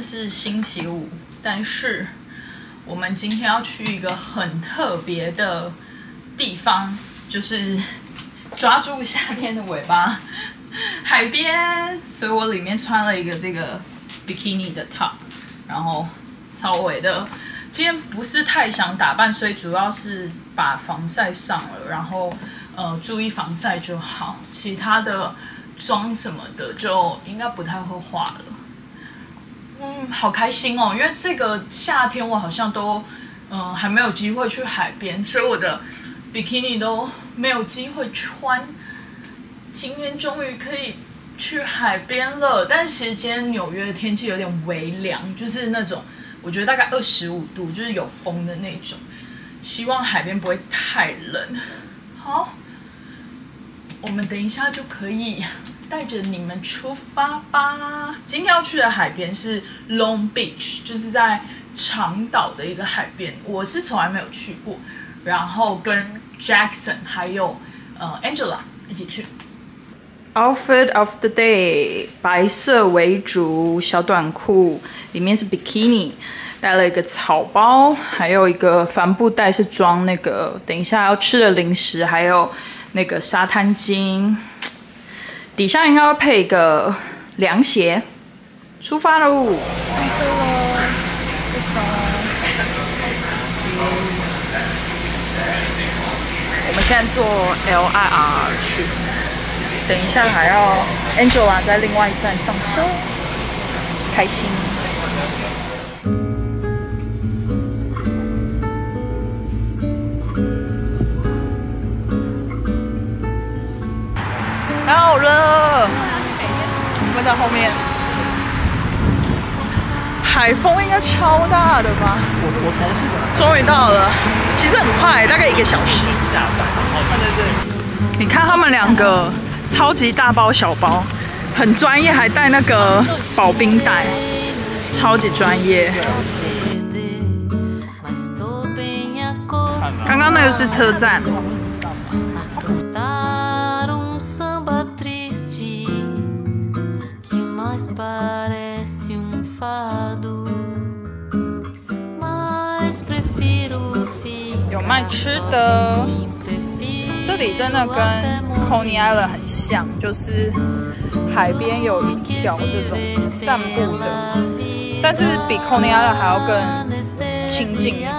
是星期五，但是我们今天要去一个很特别的地方，就是抓住夏天的尾巴，海边。所以我里面穿了一个这个 bikini 的 top， 然后稍微的。今天不是太想打扮，所以主要是把防晒上了，然后注意防晒就好，其他的妆什么的就应该不太会化了。好开心哦，因为这个夏天我好像都还没有机会去海边，所以我的比基尼都没有机会穿。今天终于可以去海边了，但是其实今天纽约的天气有点微凉，就是那种我觉得大概25度，就是有风的那种。希望海边不会太冷。好，我们等一下就可以带着你们出发吧。今天要去的海边是 Long Beach， 就是在长岛的一个海边，我是从来没有去过。然后跟 Jackson 还有Angela 一起去。Outfit of the day， 白色为主，小短裤，里面是 bikini， 带了一个草包，还有一个帆布袋是装那个等一下要吃的零食，还有那个沙滩巾。底下应该会配一个凉鞋。出发喽！上车喽！我们现在坐 LIR 去。等一下还要 Angela 在另外一站上车，开心。到了，我们在后面。海风应该超大的吧？终于到了，其实很快，大概1个小时。下班，对，你看他们两个。超级大包小包，很专业，还带那个保冰袋，超级专业。刚刚那个是车站。有卖吃的。这里真的跟 Coney Island 很像，就是海边有一条这种散步的，但是比 Coney Island 还要更亲近一点。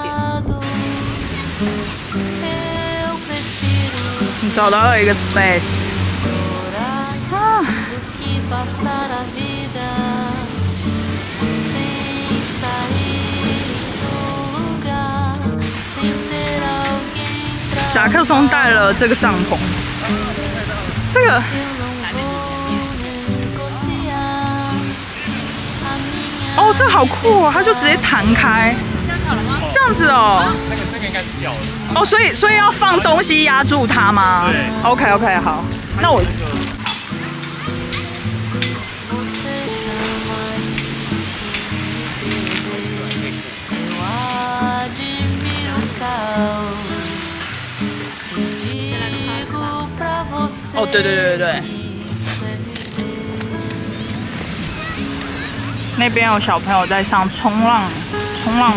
你找到了一个 space 啊！夹克松带了这个帐篷，这个哦，这个好酷哦，它就直接弹开，这样子哦。那个应该是掉了。哦，所以要放东西压住它吗？对。OK， 好，那我。哦，对，那边有小朋友在上冲浪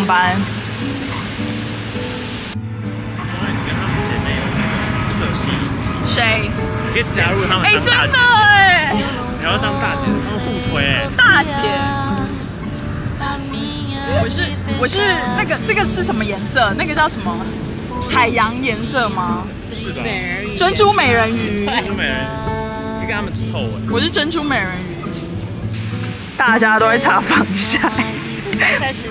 班。你跟他们姐妹有那个色系？谁？你可以加入他们当大姐。真的哎！你要当大姐，他们互推哎。大姐。我是那个这个是什么颜色？那个叫什么？海洋颜色吗？是的。珍珠美人鱼。珍珠美人鱼，你跟他们凑哎。我是珍珠美人鱼。大家都会擦防晒。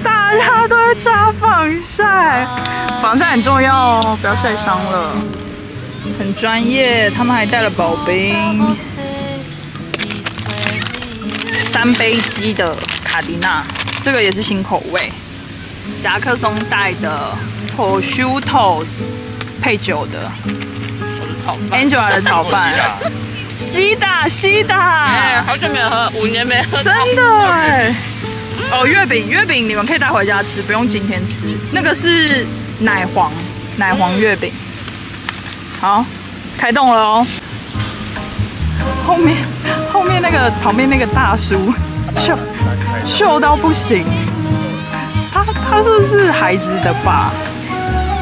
大家都会擦防晒，防晒很重要哦，不要晒伤了。很专业，他们还带了保冰。3杯鸡的卡迪娜，这个也是新口味。夹克松带的 prosciutto 配酒的。Angela 的炒饭。西打，哎，好久没有喝，5年没喝。真的哎。哦，月饼你们可以带回家吃，不用今天吃。那个是奶黄月饼。好，开动了哦。后面那个旁边那个大叔秀到不行。他是不是孩子的爸？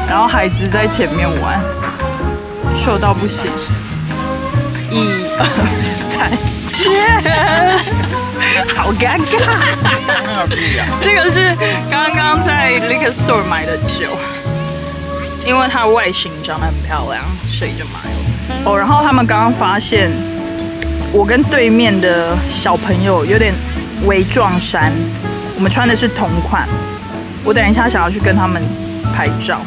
然后孩子在前面玩，秀到不行。1、2、3 ，Cheers！ 好尴尬。这个是刚刚在 liquor store 买的酒，因为它的外形长得很漂亮，所以就买了。哦，然后他们刚刚发现我跟对面的小朋友有点微撞衫，我们穿的是同款。我等一下想要去跟他们拍照。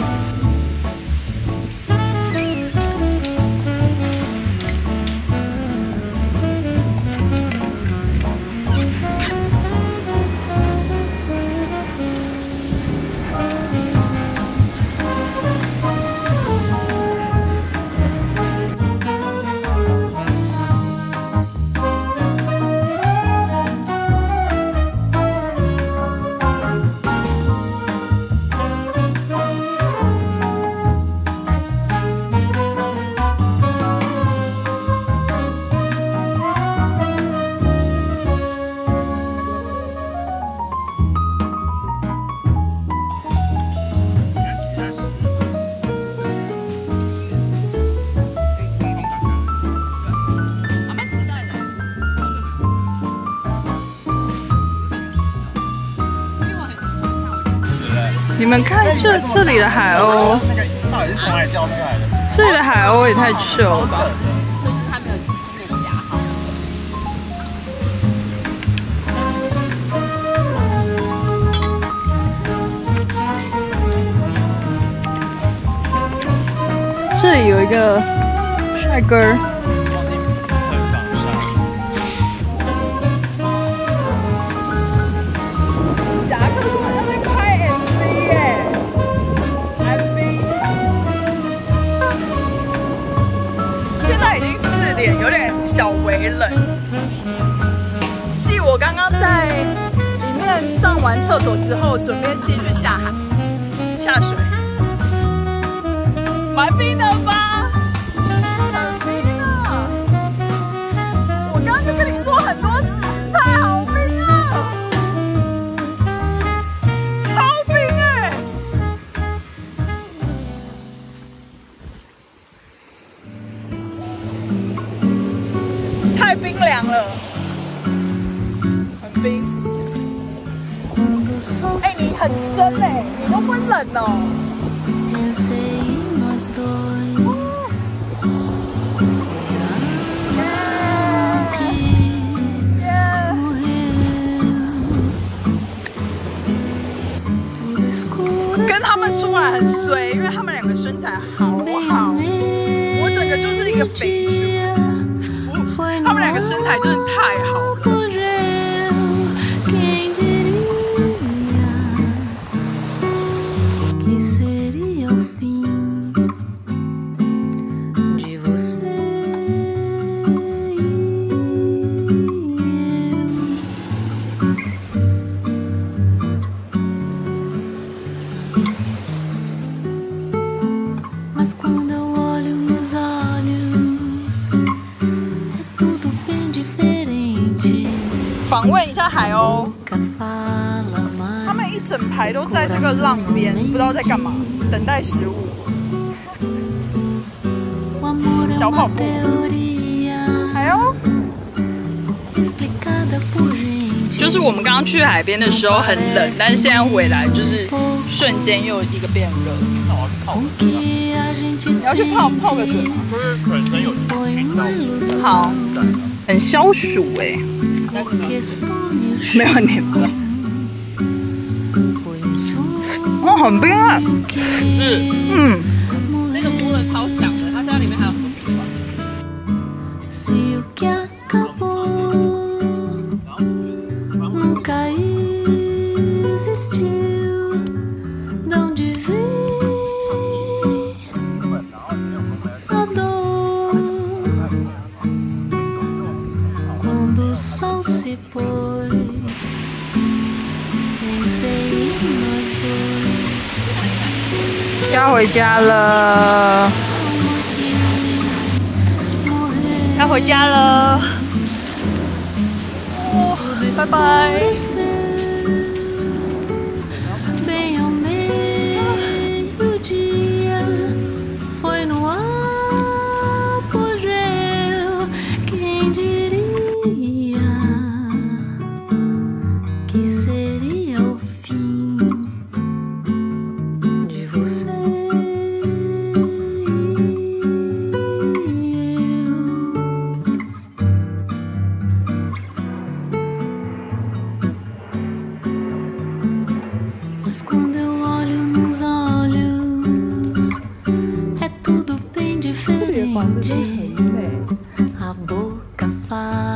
你们看这里的海鸥，那个到底是从哪里掉出来的？这里的海鸥也太 chill 了吧！就是它没有夹好。这里有一个帅哥。有点小微冷。继我刚刚在里面上完厕所之后，准备继续下水，蛮冰的吧？很冰啊！我刚刚就跟你说很多紫菜，好冰啊！超冰哎！太冰凉了，很冰。哎，你很深哎，你都不会冷哦。跟他们出来很衰，因为他们两个身材好好，我整个就是一个肥猪。他们两个身材真的太好了。访问一下海鸥，他们一整排都在这个浪边，不知道在干嘛，等待食物。小跑步，海鸥。就是我们刚刚去海边的时候很冷，但是现在回来就是瞬间又一个变热。那我要去泡个水。你要去泡个水吗？不是，水很有好，很消暑哎。没有黏的，哦，很冰啊！这个摸的超响的，它现在里面还有什么冰吗？要回家了，要回家了。拜拜。 Bem ao meio-dia, foi no apogeu. Quem diria que seria o fim de você e eu? Mas quando eu olho nos olhos, é tudo bem diferente. A boca fala.